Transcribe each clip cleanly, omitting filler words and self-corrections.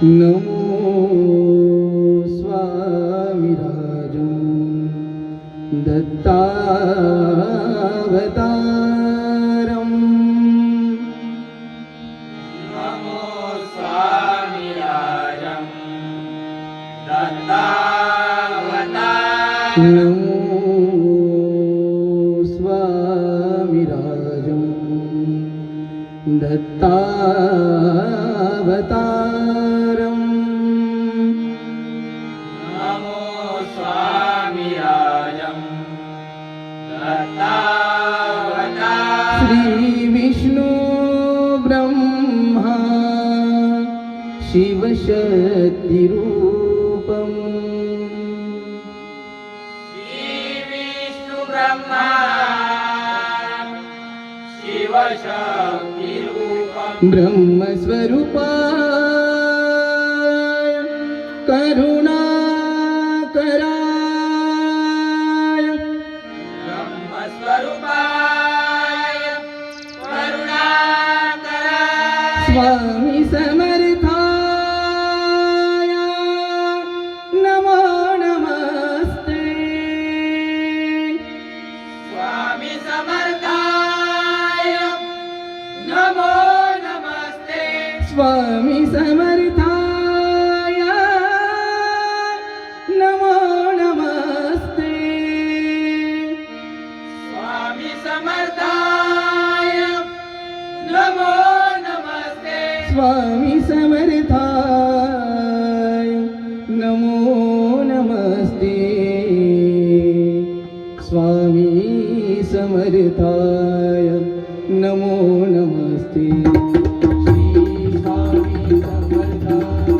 नमो स्वामिराजं दत्तावतारम् नमो स्वामिराजं दत्तावतारम् नमो स्वामिराजं दत्तावतारम् नमो स्वामिराजं दत्तावतारम् श्री विष्णु ब्रह्मा शिवशक्तिरूपम् विष्णु ब्रह्मा शिवशक्तिरूपम् ब्रह्मस्वरूपाय करुणाकराय ब्रह्मस्वरूपाय करुणाकराय स्वामी समर्थाय नमो नमस्ते स्वामी समर्थाय नमो नमस्ते स्वामी समर्थाय नमो नमस्ते स्वामी समर्थाय नमो नमस्ते स्वामी समर्थाय नमो नमस्ते स्वामी समर्थाय नमो नमस्ते श्री स्वामी समर्थाय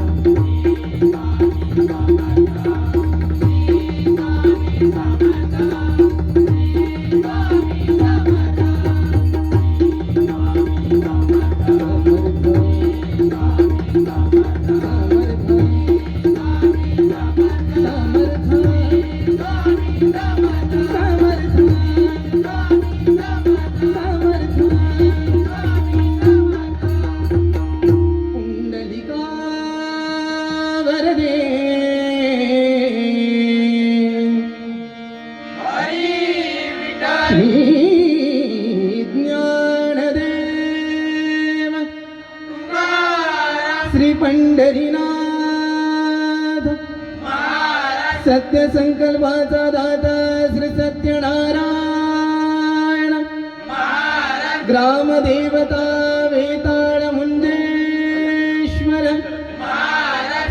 ज्ञानदेव श्री पंढरीनाथ सत्य संकल्पाचा दाता श्री सत्यनारायण ग्रामदेवता वेताळ मुंजेश्वर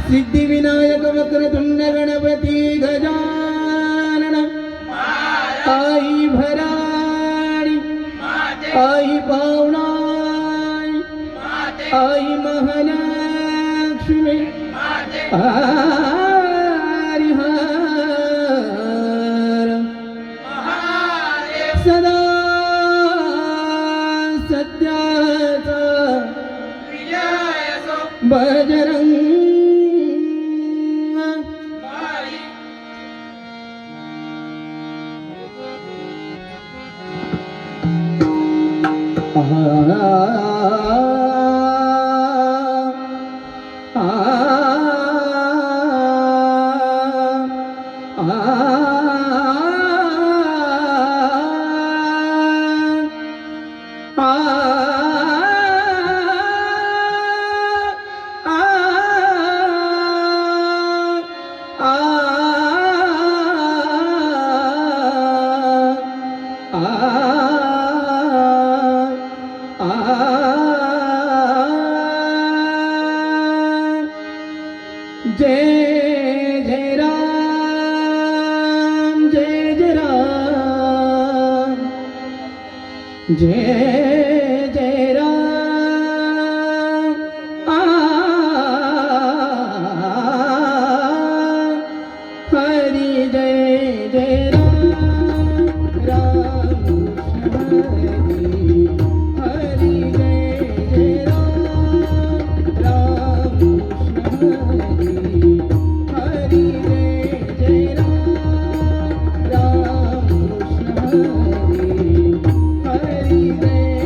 सिद्धिविनायक वक्रतुंड गणपती गजानन आई भराडी आई पावनाई आई महालक्ष्मी हरिहर सदा सत्याचा बजरंग जय जय राम जय जय राम जय जय राम हरि जय जय राम राम हरि जय जय राम राम हरि जय जय राम राम हरि जय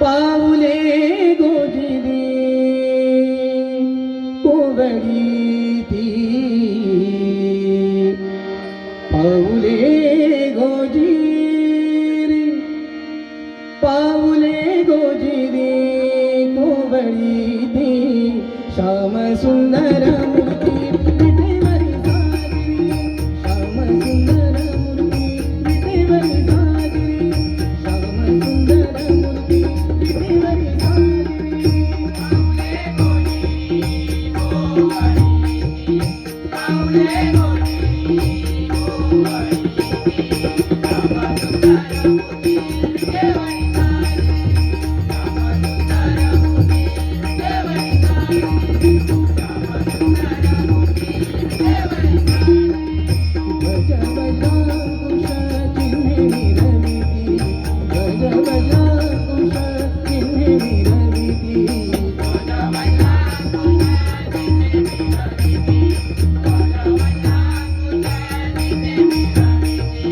पाऊले गोजिरी कोवळीती पाऊले गोजिरी पाऊले गोजिरी कोवळीती श्याम सुंदर मूर्ती विठेवरी साजरी श्याम सुंदर मूर्ती विठेवरी साजरी श्याम सुंदर मूर्ती विठेवरी साजरी गज बजा कुश चिन्हे मिरविती गज बजा कुश चिन्हे मिरविती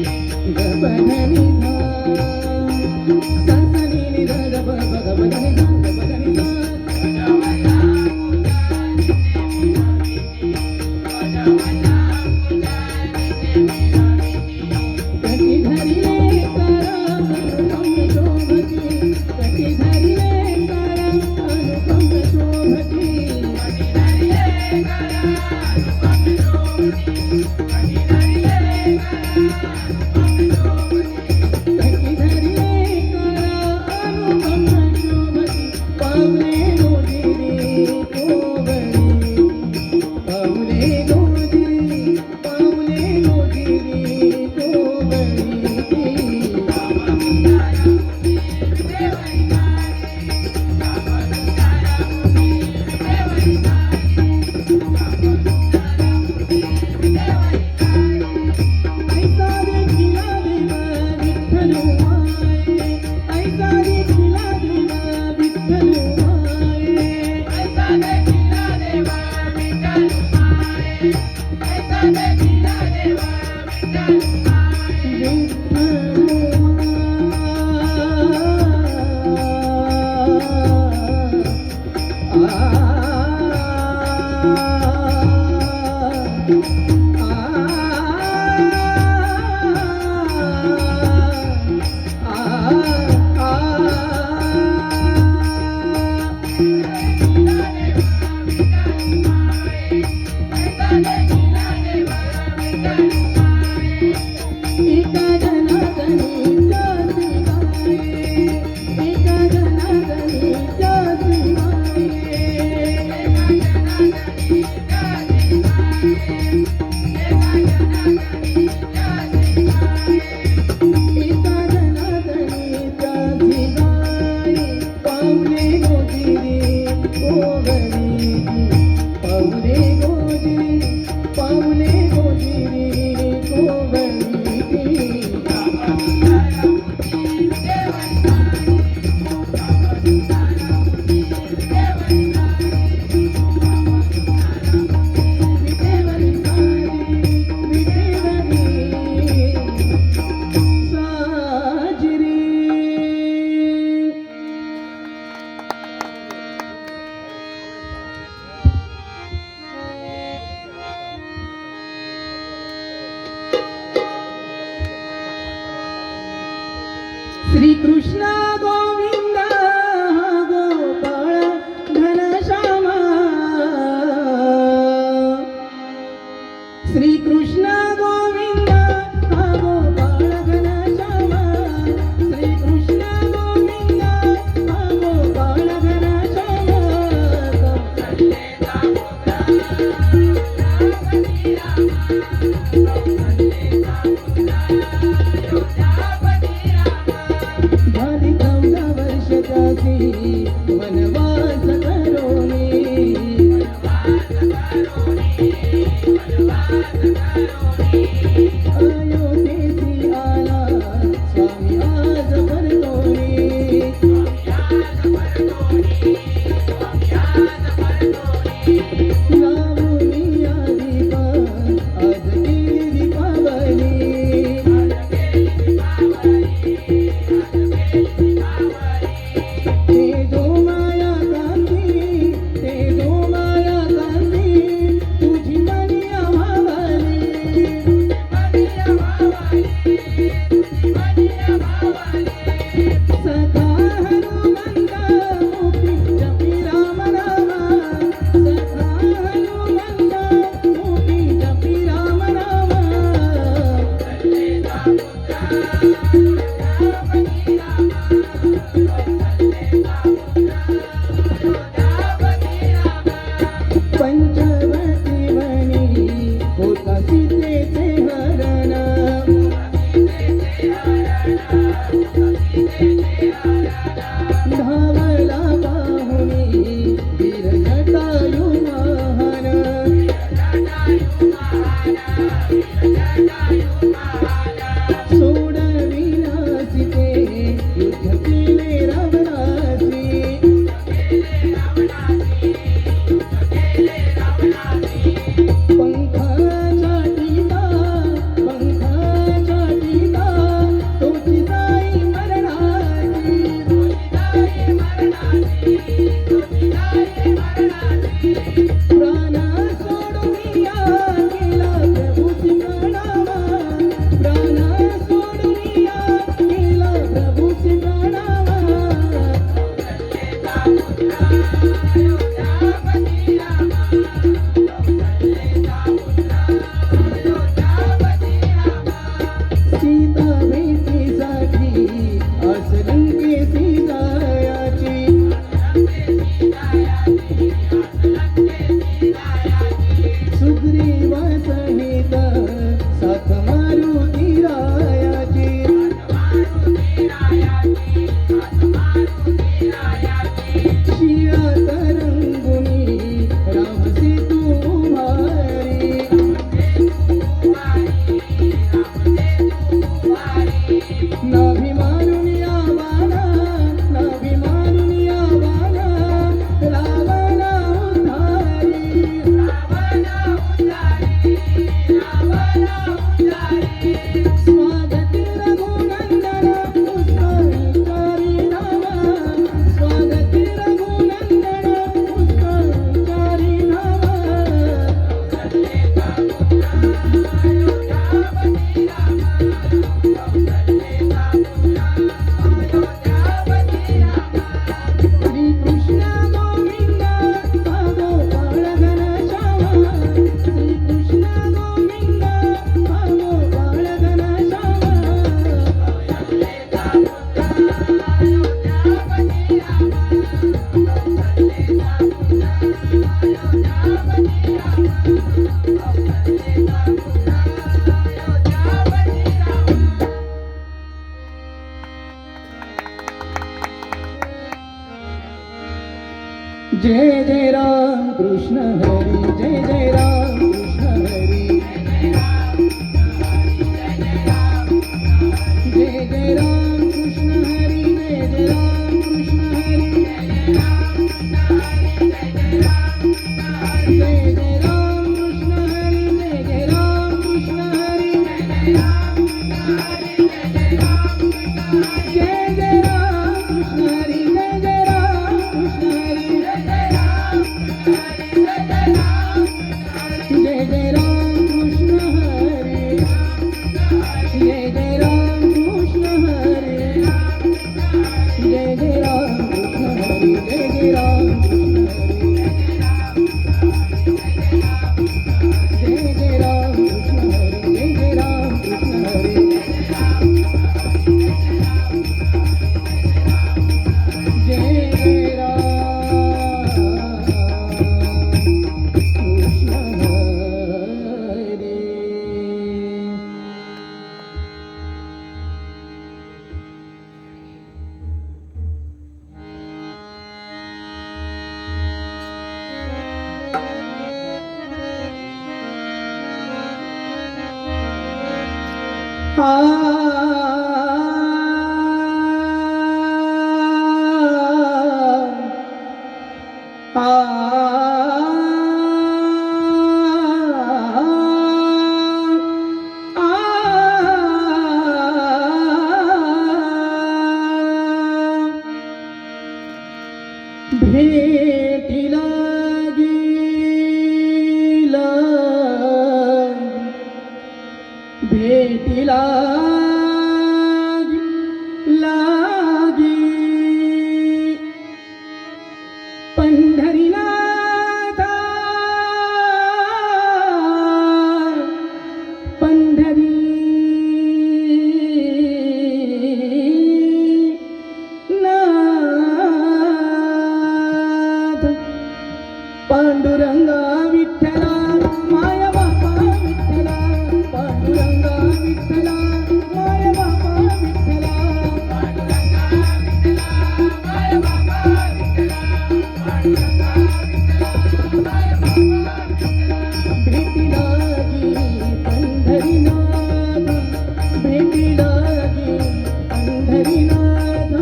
गबधनी धा ससनी निध गब गबधनी धा गबधनी धा कटी धरिले करा अनुपम शोभती कटी धरिले करा अनुपम शोभती कटी धरिले करा अनुपम शोभती पाऊले गोजिरी कोवळी पाऊले गोजिरी पाऊले गोजिरी कोवळी ऐसा देखिला देवा विठ्ठलू माये ऐसा देखिला देवा विठ्ठलू माये ऐसा देखिला देवा विठ्ठल माये ऐसा देखिला देवा विठ्ठल माये विठ्ठलू एका जनार्दनी जासी माये एका जनार्दनी जासी माये जय जय राम कृष्ण हरी, जय जय राम कृष्ण हरी, जय जय राम कृष्ण हरी, जय जय राम कृष्ण हरी, जय जय राम कृष्ण हरी, जय जय राम कृष्ण हरी, जय जय राम कृष्ण हरी, जय जय राम कृष्ण हरी, जय जय राम कृष्ण हरी, जय जय राम कृष्ण हरी, जय जय राम कृष्ण हरी, जय जय राम कृष्ण हरी, जय जय राम कृष्ण हरी, जय जय राम कृष्ण हरी, जय जय राम कृष्ण हरी. भेटीला गेला, भेटीला लागी पंढरीनाथा, पंढरीनाथ, पांडुरंगा विठ्ठला माया बापा विठ्ठला, पांडुरंगा विठ्ठला माया बापा विठ्ठला, भेटी लागी पंढरीनाथ, भेटी लागी पंढरीनाथ,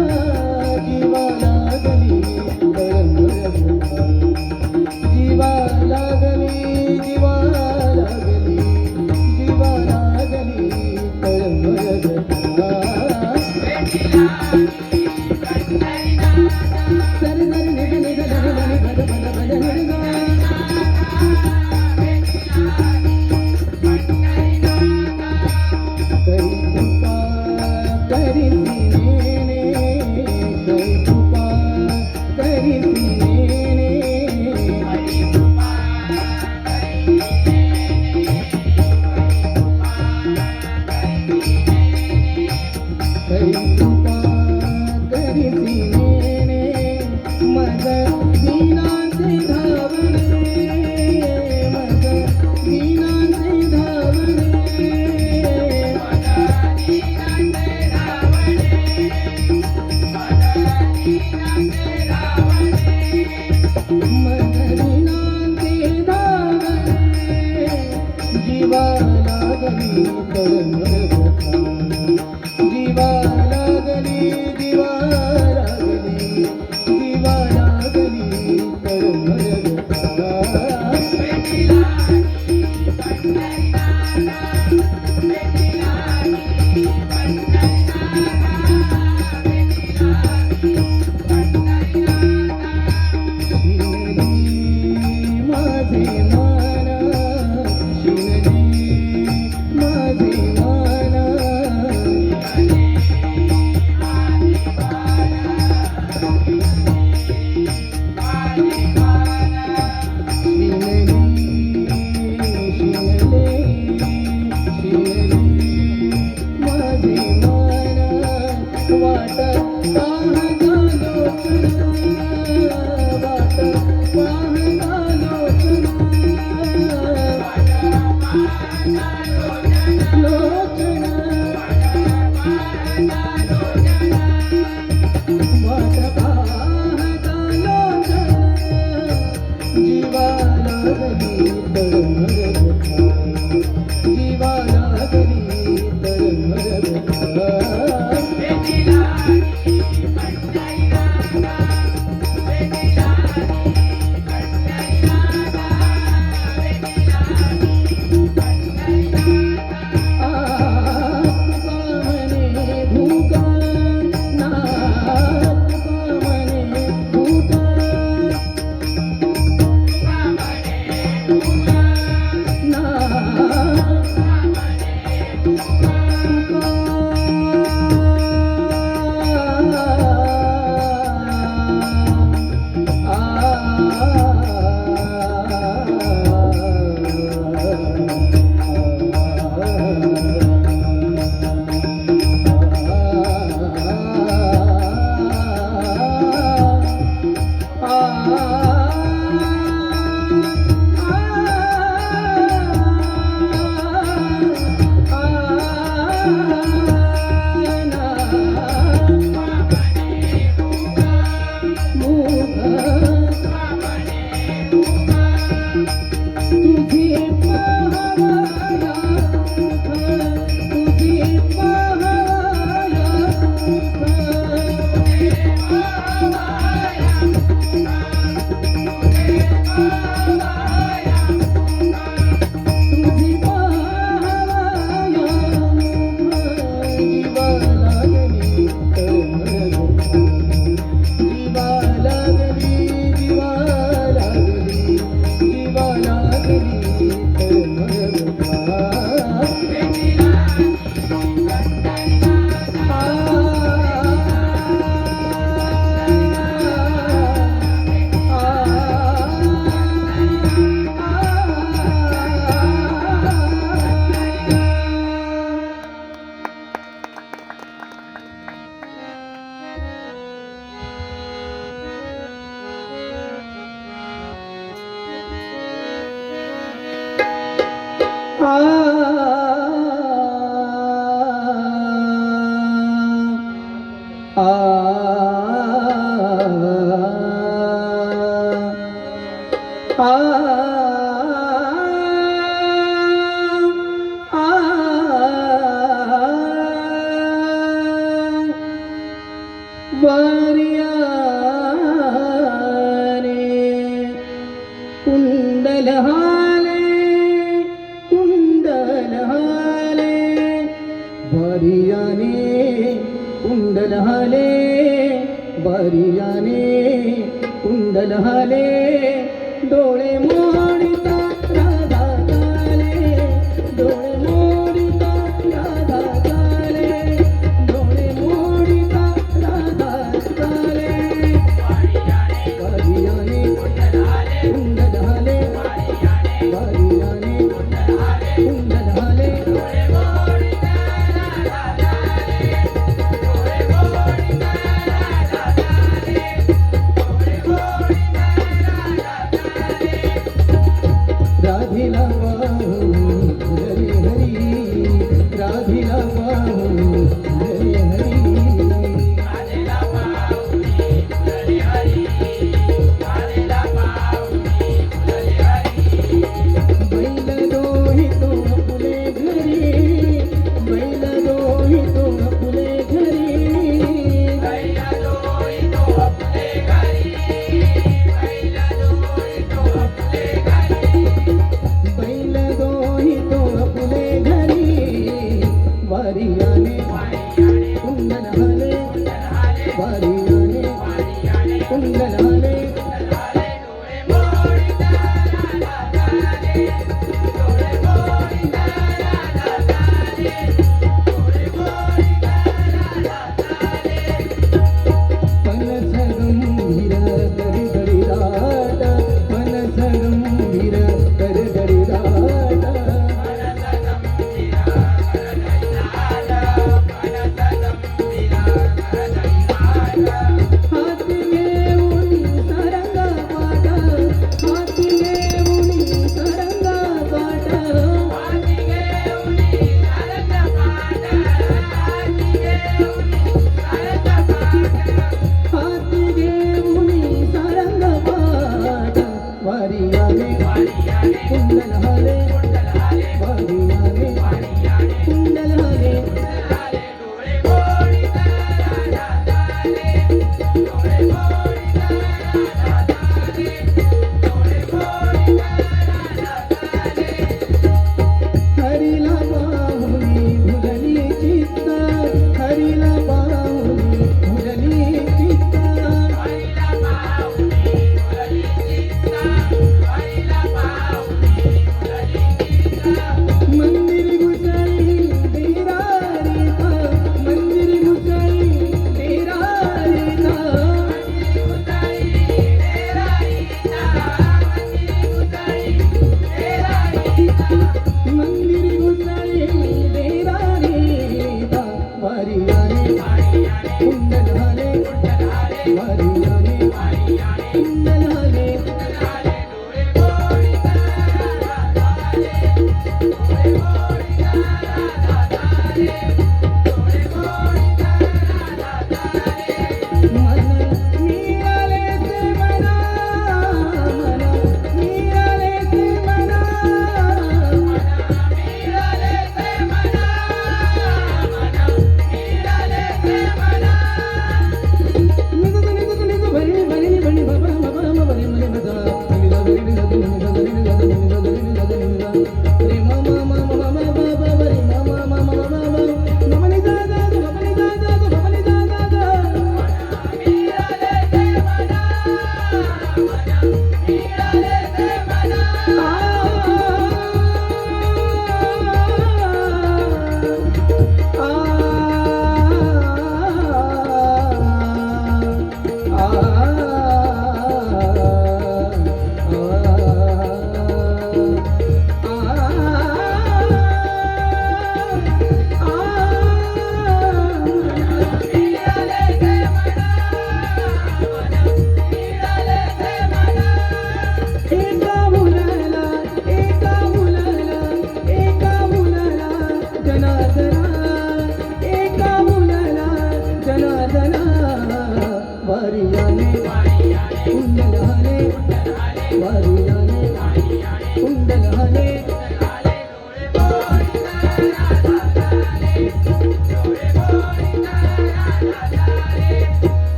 जीवा लागली परम रमता, जीवा लागली लागली तळमळ व्यथा जीवा लागली तळमळ व्यथा वरियाने कुंडल हाले डोळे मोडिता राधा चाले डोळे मोडिता राधा चाले डोळे मोडिता राधा चाले वरियाने कुंडल हाले वरियाने कुंडल हाले राधिला पाहून हरे हरी राधिला पाहून हरे हरी राधिला पाहून हरे हरी राधिला पाहून हरे हरी बैल दोही तो फुले घरी बैल दोही तो फुले घरी बैल दोही तो फुले घरी बैल दोही तो फुले घरी बैल दोही तो फुले घरी वारियाने कुंडल हाले वारियाने कुंडल हाले मनस गंभीर करी गडी राट मनस गंभीर करी गडी राट हाती घेऊन तरंगा पाट हाती घेऊन तरंगा पाट हाती घेऊन तरंगा पाट हाती घेऊन तरंगा पाट हाती घेऊन तरंगा पाट वारियाने कुंडल हले वारी आले कुंडल हले हरीला पाहुनी भुजली चित्त हरीला पाहुनी भुजली चित्त मंदिर घुसळी बेरारीता मंदिर घुसळी बेरारीता मंदिर घुसळी बेरारीता वारी आले कुंडल हले वारी आले कुंडल हले मन मिळाले ते मना मन मिळाले ते मना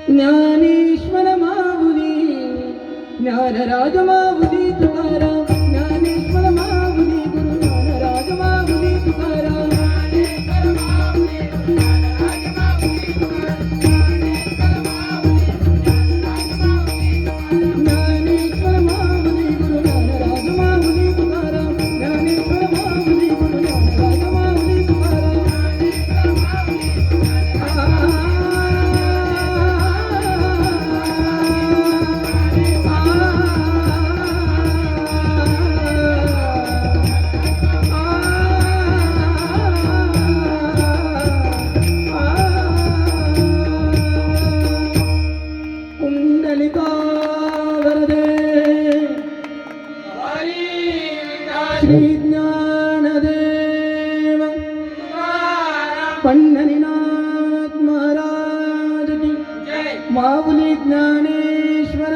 ज्ञानेश्वर माऊली ज्ञानराज माऊली तुकाराम ज्ञानेश्वर माऊली गुरु ज्ञानराज माऊली तुकाराम ज्ञानेश्वर माऊली गुरु ज्ञानराज माऊली तुकाराम ज्ञानेश्वर माऊली गुरु ज्ञानराज माऊली तुकाराम कुंडलिका वरदे श्री ज्ञानदेव पंढरीनाथ महाराज की माऊली ज्ञानेश्वर